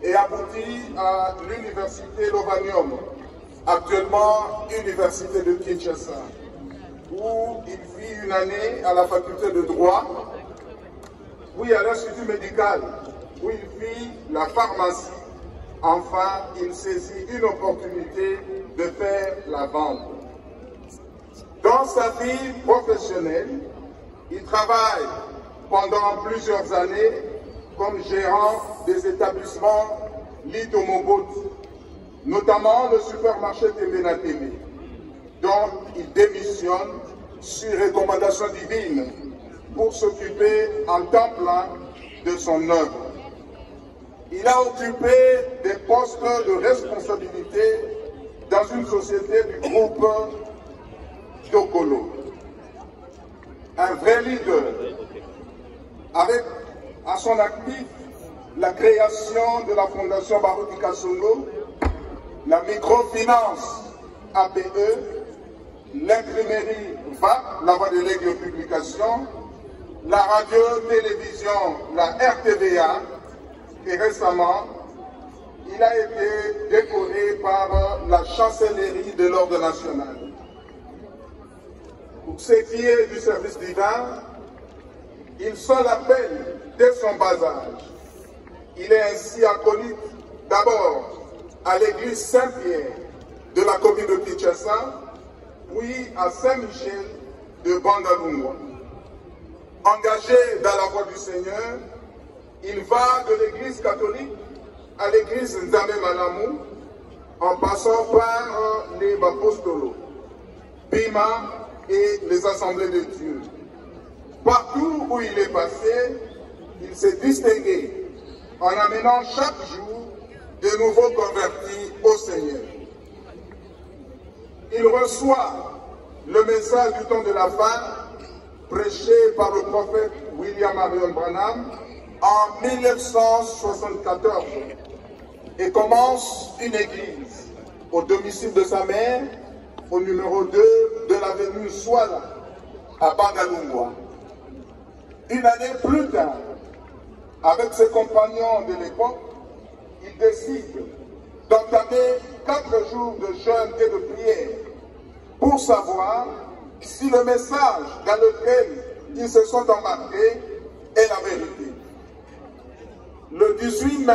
et aboutit à l'université Lovanium, actuellement université de Kinshasa, où il fit une année à la faculté de droit, puis à l'institut médical, où il fit la pharmacie. Enfin, il saisit une opportunité de faire la vente. Dans sa vie professionnelle, il travaille pendant plusieurs années comme gérant des établissements Litomobot, notamment le supermarché Tembenateme, dont il démissionne sur recommandation divine pour s'occuper en temps plein de son œuvre. Il a occupé des postes de responsabilité dans une société du groupe Dokolo. Un vrai leader, avec à son actif la création de la Fondation Baruti Kasongo, la microfinance APE, l'imprimerie VAP, la voie de l'aigle publication, la radio-télévision, la RTVA, et récemment, il a été décoré par la chancellerie de l'Ordre national. Pour ce qui est du service divin, il s'en l'appelle dès son bas âge. Il est ainsi acolyte d'abord à l'église Saint-Pierre de la commune de Kinshasa, puis à Saint-Michel de Bandalungwa. Engagé dans la voie du Seigneur, il va de l'église catholique à l'église Nzambe Malamu, en passant par les Bapostolos, Bima et les assemblées de Dieu. Partout où il est passé, il s'est distingué en amenant chaque jour de nouveaux convertis au Seigneur. Il reçoit le message du temps de la fin prêché par le prophète William Marion Branham en 1974 et commence une église au domicile de sa mère, au numéro 2 de l'avenue Swala, à Bandalungwa. Une année plus tard, avec ses compagnons de l'époque, il décide d'entamer 4 jours de jeûne et de prière pour savoir si le message dans lequel ils se sont embarqués est la vérité. Le 18 mai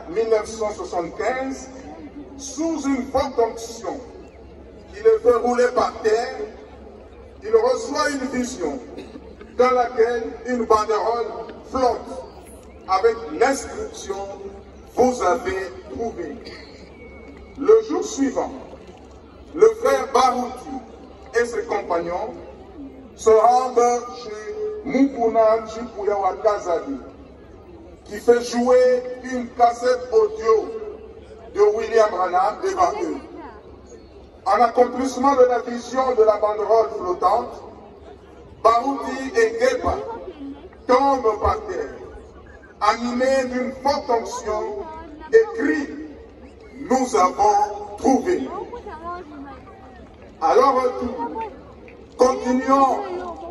1975, sous une forte onction qui le fait rouler par terre, il reçoit une vision dans laquelle une banderole flotte avec l'inscription « Vous avez trouvé ». Le jour suivant, le frère Baruti et ses compagnons se rendent chez Mukuna Chipuya Wakazadi, qui fait jouer une cassette audio de William Branham devant eux. En accomplissement de la vision de la banderole flottante, Baruti et Geba tombent par terre, animés d'une forte onction, et crient « Nous avons trouvé ». À leur retour, continuant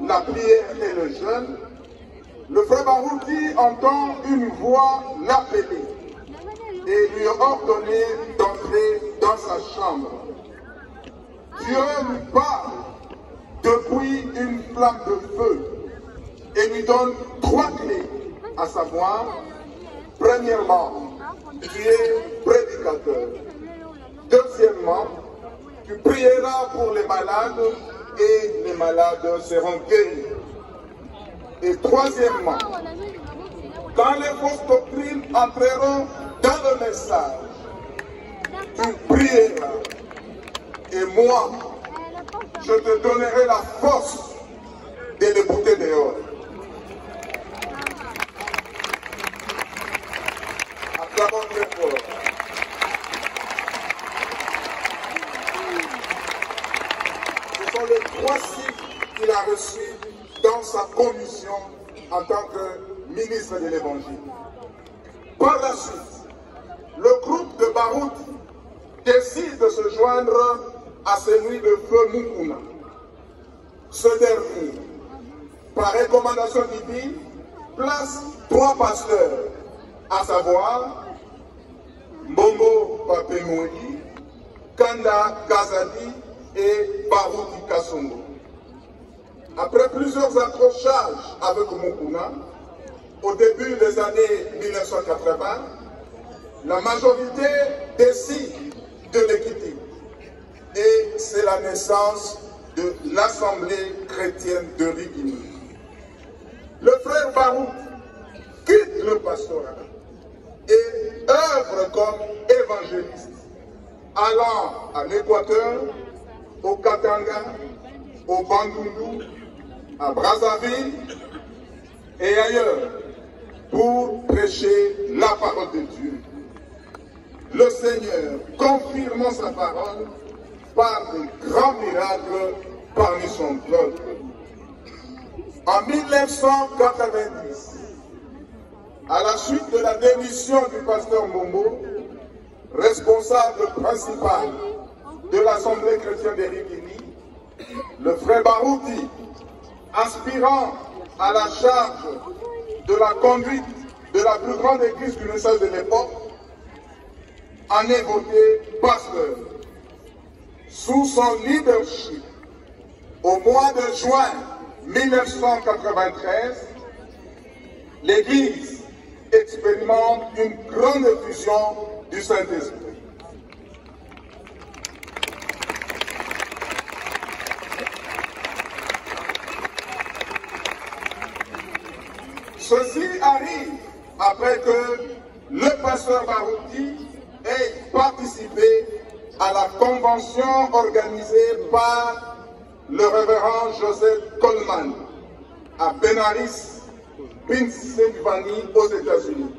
la prière et le jeûne, le frère Baruti entend une voix l'appeler et lui ordonner d'entrer dans sa chambre. Dieu lui parle depuis une flamme de feu et lui donne 3 clés, à savoir, premièrement, tu es prédicateur. Deuxièmement, tu prieras pour les malades et les malades seront guéris. Et troisièmement, quand les fausses doctrines entreront dans le message, tu prieras. Et moi, je te donnerai la force de les bouter dehors. Acclamons très fort. Ce sont les 3 cycles qu'il a reçus dans sa commission en tant que ministre de l'Évangile. Par la suite, le groupe de Baruti décide de se joindre à celui de Feu Mukuna. Ce dernier, par recommandation divine, place 3 pasteurs, à savoir Mbombo Papemoueli, Kanda Kazali et Barouti Kassongo. Après plusieurs accrochages avec Mokuna, au début des années 1980, la majorité décide de les quitter. Et c'est la naissance de l'Assemblée chrétienne de Rigini. Le frère Barouk quitte le pastorat et œuvre comme évangéliste, allant à l'Équateur, au Katanga, au Bandundu, à Brazzaville et ailleurs pour prêcher la parole de Dieu. Le Seigneur confirmant sa parole par de grands miracles parmi son peuple. En 1990, à la suite de la démission du pasteur Momo, responsable principal de l'Assemblée chrétienne de Rigini, le frère Barouti, aspirant à la charge de la conduite de la plus grande église du message de l'époque, en est voté pasteur. Sous son leadership, au mois de juin 1993, l'Église expérimente une grande effusion du Saint-Esprit. Ceci arrive après que le pasteur Barouti ait participé à la convention organisée par le révérend Joseph Coleman à Benaris, Pennsylvanie, aux États-Unis.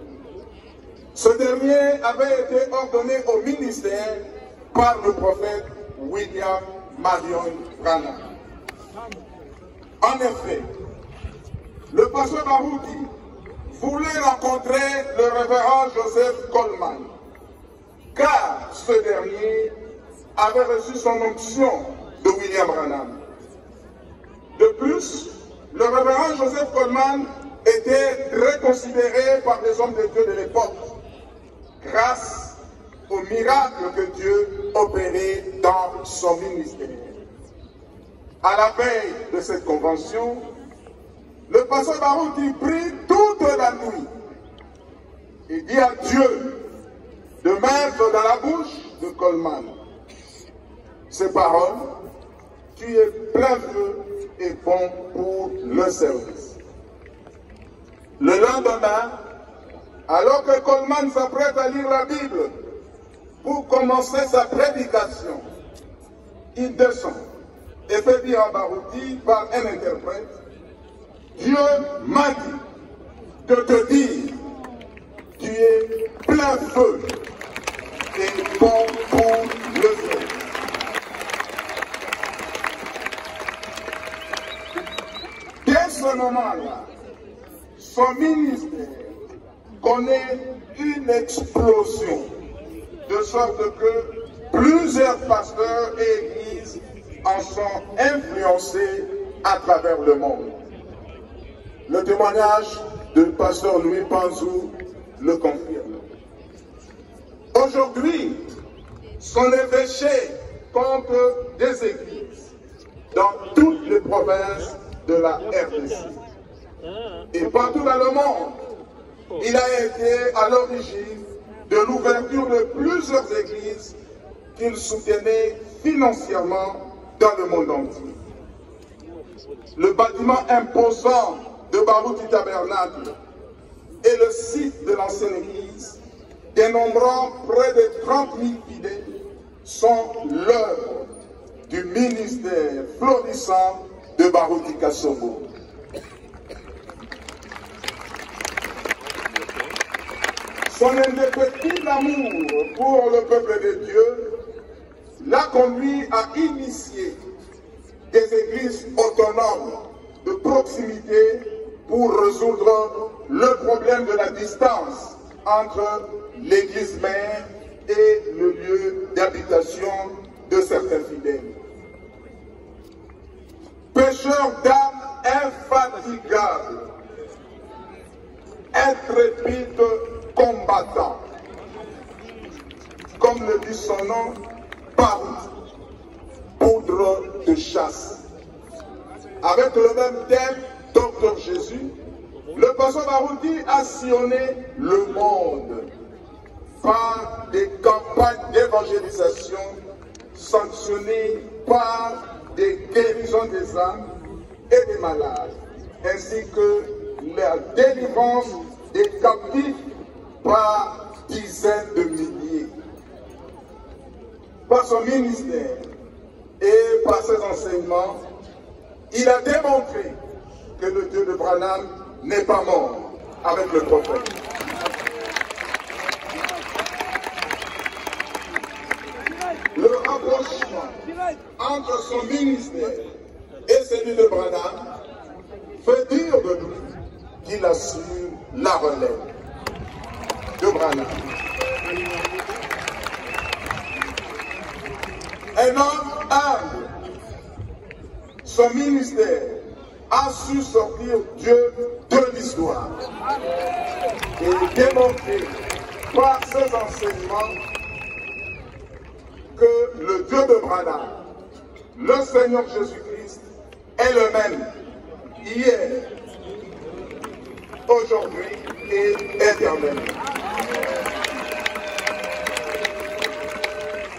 Ce dernier avait été ordonné au ministère par le prophète William Marion Branham. En effet, le pasteur Barouti voulait rencontrer le révérend Joseph Coleman, car ce dernier avait reçu son onction de William Branham. De plus, le révérend Joseph Coleman était très considéré par les hommes de Dieu de l'époque, grâce aux miracles que Dieu opérait dans son ministère. À la veille de cette convention, le pasteur Barouti prit toute la nuit et dit à Dieu de mettre dans la bouche de Coleman ces paroles: tu es plein feu et bon pour le service. Le lendemain, alors que Coleman s'apprête à lire la Bible pour commencer sa prédication, il descend et fait dire à Barouti par un interprète: Dieu m'a dit de te dire, tu es plein feu et bon pour le feu. Dès ce moment-là, son ministère connaît une explosion, de sorte que plusieurs pasteurs et églises en sont influencés à travers le monde. Le témoignage du pasteur Louis Panzou le confirme. Aujourd'hui, son évêché compte des églises dans toutes les provinces de la RDC. Et partout dans le monde, il a été à l'origine de l'ouverture de plusieurs églises qu'il soutenait financièrement dans le monde entier. Le bâtiment imposant de Barouti Tabernacle et le site de l'ancienne église, dénombrant près de 30 000 fidèles, sont l'œuvre du ministère florissant de Barouti Kassongo. Son indéfectible amour pour le peuple de Dieu l'a conduit à initier des églises autonomes de proximité pour résoudre le problème de la distance entre l'église mère et le lieu d'habitation de certains fidèles. Pécheur d'âme infatigable, intrépide combattant, comme le dit son nom, Baroudi, poudre de chasse. Avec le même thème, Docteur Jésus, le pasteur Baroudi a sillonné le monde par des campagnes d'évangélisation sanctionnées par des guérisons des âmes et des malades, ainsi que la délivrance des captifs par dizaines de milliers. Par son ministère et par ses enseignements, il a démontré que le Dieu de Branham n'est pas mort avec le prophète. Le rapprochement entre son ministère et celui de Branham fait dire de lui qu'il assure la relève de Branham. Un homme humble, son ministère a su sortir Dieu de l'histoire et démontrer par ses enseignements que le Dieu de Branham, le Seigneur Jésus-Christ, est le même hier, aujourd'hui et éternellement.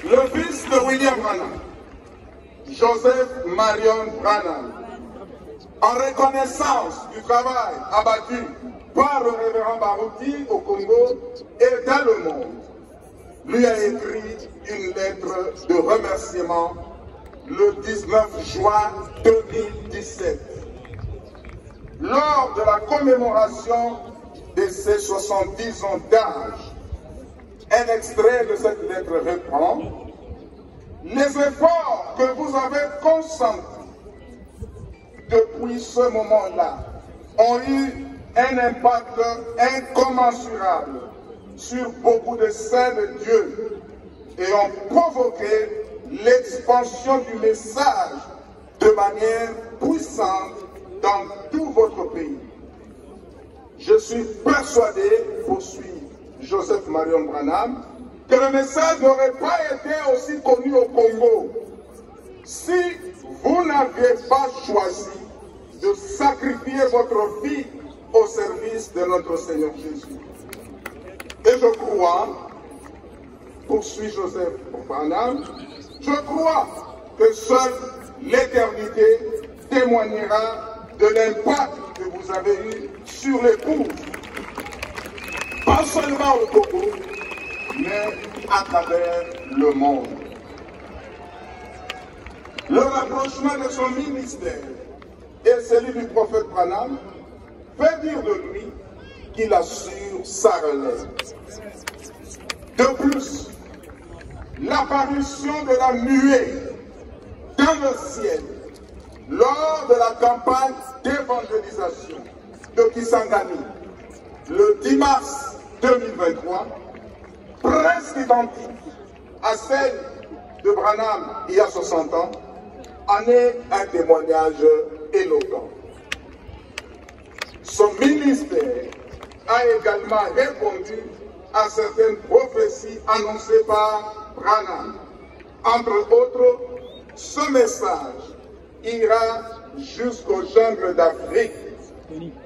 Le fils de William Branham, Joseph Marion Branham, en reconnaissance du travail abattu par le révérend Baroudi au Congo et dans le monde, lui a écrit une lettre de remerciement le 19 juin 2017. Lors de la commémoration de ses 70 ans d'âge, un extrait de cette lettre reprend: les efforts que vous avez consentis depuis ce moment-là ont eu un impact incommensurable sur beaucoup de saints de Dieu et ont provoqué l'expansion du message de manière puissante dans tout votre pays. Je suis persuadé, poursuit Joseph Marion Branham, que le message n'aurait pas été aussi connu au Congo si vous n'aviez pas choisi de sacrifier votre vie au service de notre Seigneur Jésus. Et je crois, poursuit Joseph Branham, je crois que seule l'éternité témoignera de l'impact que vous avez eu sur les pauvres, pas seulement au Congo, mais à travers le monde. Le rapprochement de son ministère et celui du prophète Branham fait dire de lui qu'il assure sa relève. De plus, l'apparition de la nuée dans le ciel lors de la campagne d'évangélisation de Kisangani le 10 mars 2023, presque identique à celle de Branham il y a 60 ans, en est un témoignage éloquent. Son ministère a également répondu à certaines prophéties annoncées par Branham. Entre autres, ce message ira jusqu'aux jungles d'Afrique,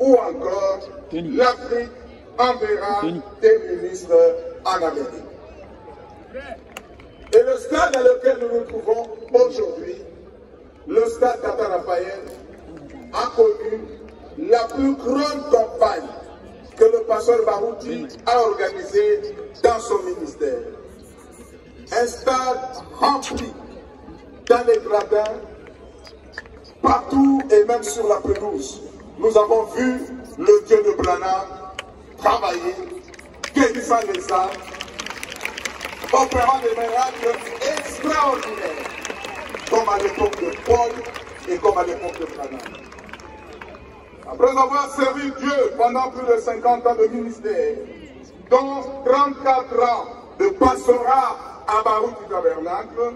ou encore l'Afrique enverra des ministres en Amérique. Et le stade dans lequel nous nous trouvons aujourd'hui, le stade Tata Raphaël, a connu la plus grande campagne que le pasteur Baroudi a organisée dans son ministère. Un stade rempli dans les gradins, partout et même sur la pelouse. Nous avons vu le Dieu de Branham travailler, guérissant les âmes, opérant des miracles extraordinaires, comme à l'époque de Paul et comme à l'époque de Branham. Après avoir servi Dieu pendant plus de 50 ans de ministère, dont 34 ans de pastorat à Baroudi Tabernacle,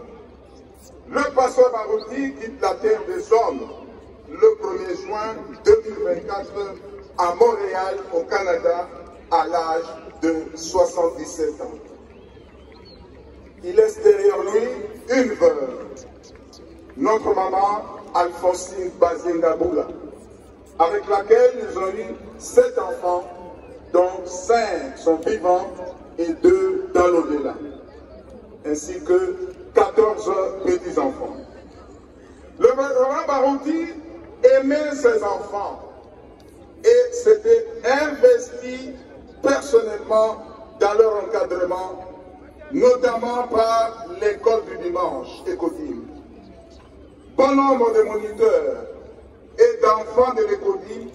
le pasteur Baroudi quitte la terre des hommes le 1er juin 2024 à Montréal, au Canada, à l'âge de 77 ans. il laisse derrière lui une veuve, notre maman Alphonsine Bazinga Boula, avec laquelle ils ont eu 7 enfants, dont 5 sont vivants et 2 dans l'au-delà, ainsi que 14 petits-enfants. Le roi Barouti aimait ses enfants et s'était investi personnellement dans leur encadrement, notamment par l'école du dimanche, Écodim. Bon nombre de moniteurs et d'enfants de l'Écodim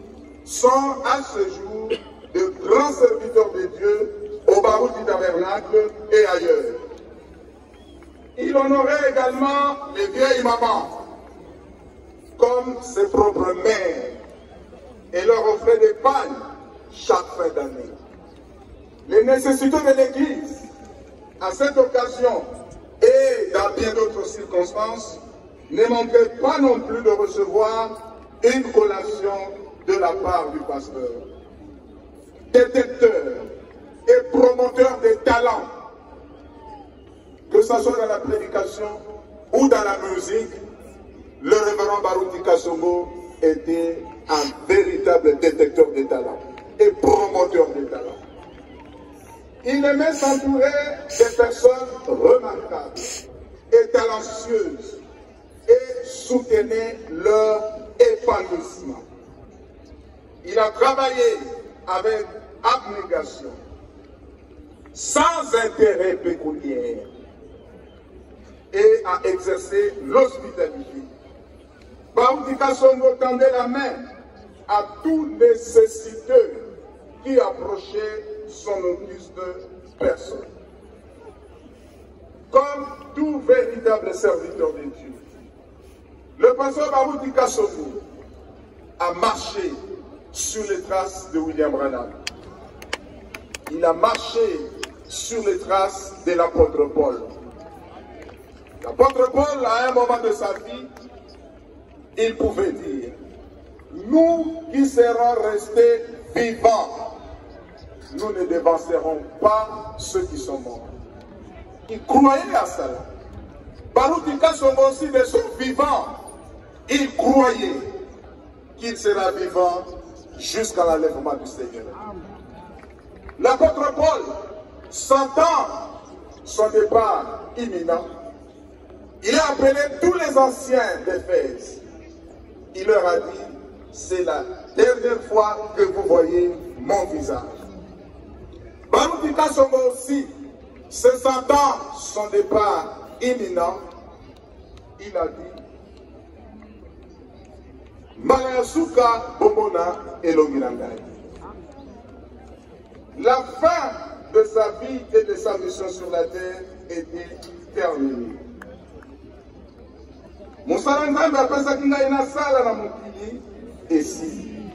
sont à ce jour de grands serviteurs de Dieu au Barouti Tabernacle et ailleurs. Il honorait également les vieilles mamans comme ses propres mères et leur offrait des pagnes chaque fin d'année. Les nécessités de l'Église, à cette occasion et dans bien d'autres circonstances, ne manquaient pas non plus de recevoir une collation de la part du pasteur. Détecteur et promoteur des talents, que ce soit dans la prédication ou dans la musique, le révérend Barouti Kasongo était un véritable détecteur des talents et promoteur des talents. Il aimait s'entourer des personnes remarquables et talentueuses et soutenait leur épanouissement. Il a travaillé avec abnégation, sans intérêt pécuniaire, et a exercé l'hospitalité. Barouti Kasongo tendait la main à tout nécessiteux qui approchait son auguste personne. Comme tout véritable serviteur de Dieu, le pasteur Barouti Kasongo a marché sur les traces de William Branham. Il a marché sur les traces de l'apôtre Paul. L'apôtre Paul, à un moment de sa vie, il pouvait dire: nous qui serons restés vivants, nous ne dévancerons pas ceux qui sont morts. Il croyait à cela. Barouti Kasongo aussi, de son vivant, il croyait qu'il sera vivant jusqu'à l'enlèvement du Seigneur. L'apôtre Paul, sentant son départ imminent, il a appelé tous les anciens d'Éphèse. Il leur a dit: c'est la dernière fois que vous voyez mon visage. Barouti Kasongo aussi, se sentant son départ imminent, il a dit: Malayasuka Bomona Elongirangai. La fin de sa vie et de sa mission sur la terre était terminée. Mosala Nzambe apesaki ngai nasala na mokili esili.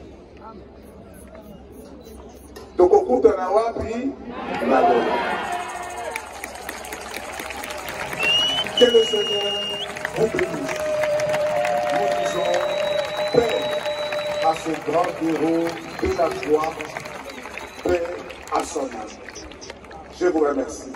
Tokokutana wapi? Na Lola. Que le Seigneur vous bénisse. Nous disons paix à ce grand héros de la joie, paix à son âme. Je vous remercie.